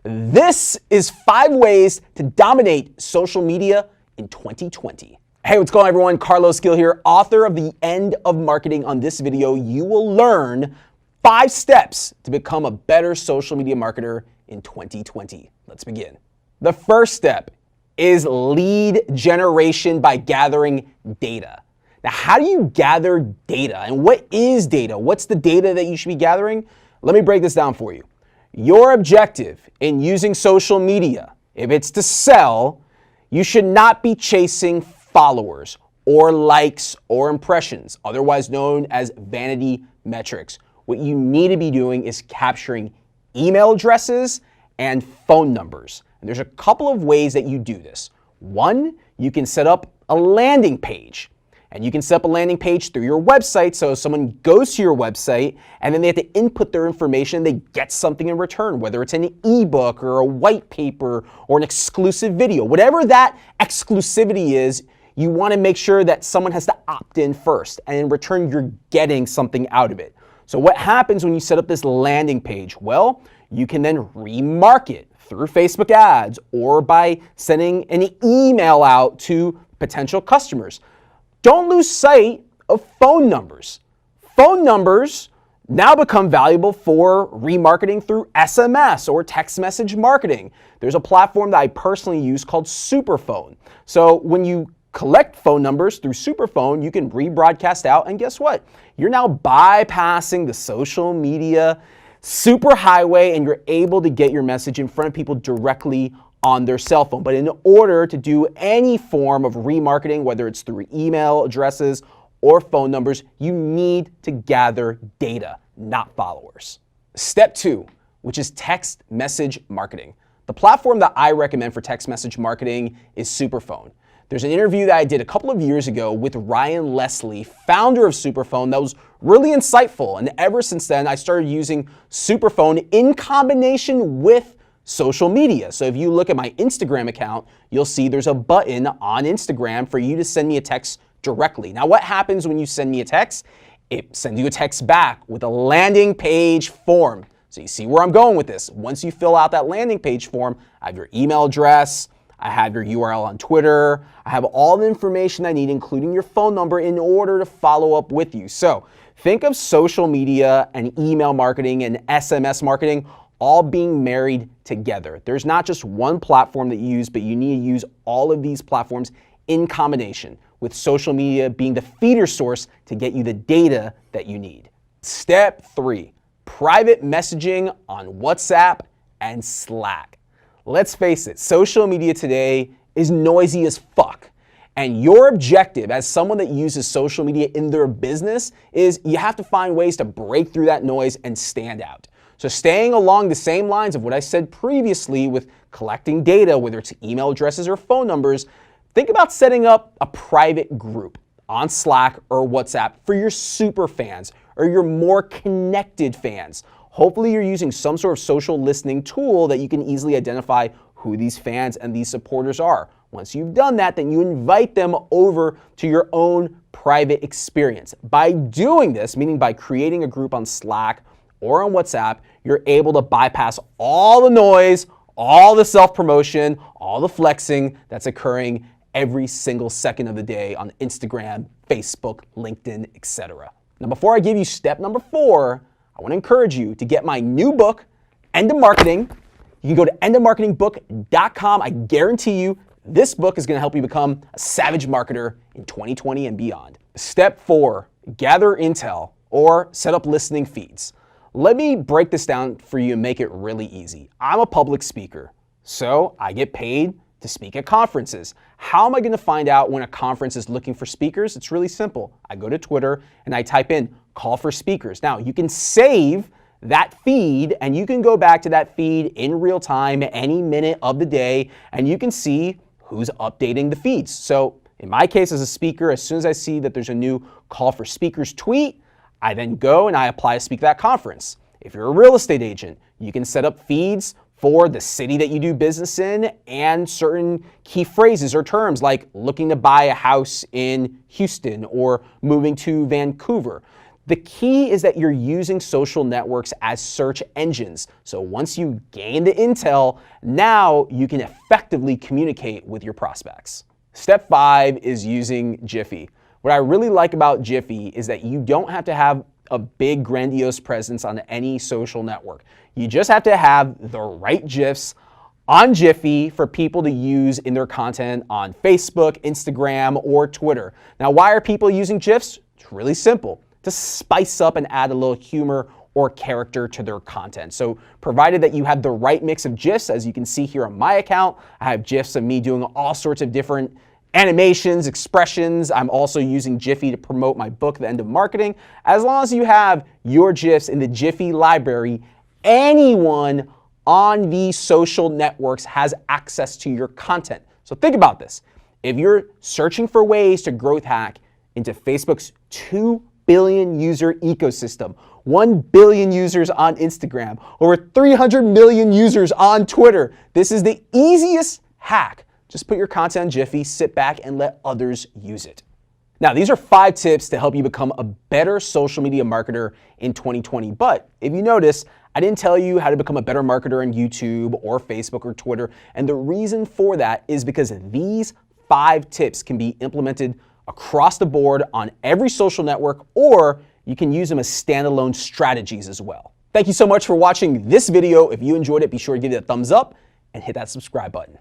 This is 5 ways to dominate social media in 2020. Hey, what's going on, everyone? Carlos Gill here, author of The End of Marketing. On this video, you will learn 5 steps to become a better social media marketer in 2020. Let's begin. The first step is lead generation by gathering data. Now, how do you gather data? And what is data? What's the data that you should be gathering? Let me break this down for you. Your objective in using social media, if it's to sell, you should not be chasing followers or likes or impressions, otherwise known as vanity metrics. What you need to be doing is capturing email addresses and phone numbers. And there's a couple of ways that you do this. One, you can set up a landing page. And you can set up a landing page through your website, so someone goes to your website and then they have to input their information, they get something in return, whether it's an ebook or a white paper or an exclusive video. Whatever that exclusivity is, you want to make sure that someone has to opt in first, and in return you're getting something out of it. So what happens when you set up this landing page? Well, you can then remarket through Facebook ads or by sending an email out to potential customers. Don't lose sight of phone numbers. Phone numbers now become valuable for remarketing through SMS or text message marketing. There's a platform that I personally use called Superphone. So when you collect phone numbers through Superphone, you can rebroadcast out, and guess what? You're now bypassing the social media superhighway, and you're able to get your message in front of people directly on their cell phone. But in order to do any form of remarketing, whether it's through email addresses or phone numbers, you need to gather data, not followers. Step 2, which is text message marketing. The platform that I recommend for text message marketing is Superphone. There's an interview that I did a couple of years ago with Ryan Leslie, founder of Superphone, that was really insightful. And ever since then, I started using Superphone in combination with social media. So if you look at my Instagram account, you'll see there's a button on Instagram for you to send me a text directly. Now, what happens when you send me a text? It sends you a text back with a landing page form. So you see where I'm going with this. Once you fill out that landing page form, I have your email address, I have your URL on Twitter, I have all the information I need, including your phone number, in order to follow up with you. So think of social media and email marketing and SMS marketing all being married together. There's not just one platform that you use, but you need to use all of these platforms in combination, with social media being the feeder source to get you the data that you need. Step 3, private messaging on WhatsApp and Slack. Let's face it, social media today is noisy as fuck. And your objective as someone that uses social media in their business is you have to find ways to break through that noise and stand out. So staying along the same lines of what I said previously with collecting data, whether it's email addresses or phone numbers, think about setting up a private group on Slack or WhatsApp for your super fans or your more connected fans. Hopefully you're using some sort of social listening tool that you can easily identify who these fans and these supporters are. Once you've done that, then you invite them over to your own private experience. By doing this, meaning by creating a group on Slack or on WhatsApp, you're able to bypass all the noise, all the self-promotion, all the flexing that's occurring every single second of the day on Instagram, Facebook, LinkedIn, etc. Now, before I give you step number 4, I want to encourage you to get my new book, End of Marketing. You can go to endofmarketingbook.com. I guarantee you this book is going to help you become a savage marketer in 2020 and beyond. Step 4, gather intel or set up listening feeds. Let me break this down for you and make it really easy. I'm a public speaker, so I get paid to speak at conferences. How am I going to find out when a conference is looking for speakers? It's really simple. I go to Twitter and I type in call for speakers. Now, you can save that feed and you can go back to that feed in real time any minute of the day and you can see who's updating the feeds. So in my case as a speaker, as soon as I see that there's a new call for speakers tweet, I then go and I apply to speak at that conference. If you're a real estate agent, you can set up feeds for the city that you do business in and certain key phrases or terms like looking to buy a house in Houston or moving to Vancouver. The key is that you're using social networks as search engines. So once you gain the intel, now you can effectively communicate with your prospects. Step 5 is using Giphy. What I really like about Giphy is that you don't have to have a big grandiose presence on any social network. You just have to have the right GIFs on Giphy for people to use in their content on Facebook, Instagram, or Twitter. Now, why are people using GIFs? It's really simple. To spice up and add a little humor or character to their content. So provided that you have the right mix of GIFs, as you can see here on my account, I have GIFs of me doing all sorts of different animations, expressions. I'm also using Giphy to promote my book, The End of Marketing. As long as you have your GIFs in the Giphy library, anyone on these social networks has access to your content. So think about this. If you're searching for ways to growth hack into Facebook's 2 billion user ecosystem, 1 billion users on Instagram, over 300 million users on Twitter, this is the easiest hack. Just put your content on Giphy, sit back, and let others use it. Now, these are 5 tips to help you become a better social media marketer in 2020. But if you notice, I didn't tell you how to become a better marketer on YouTube or Facebook or Twitter. And the reason for that is because these 5 tips can be implemented across the board on every social network, or you can use them as standalone strategies as well. Thank you so much for watching this video. If you enjoyed it, be sure to give it a thumbs up and hit that subscribe button.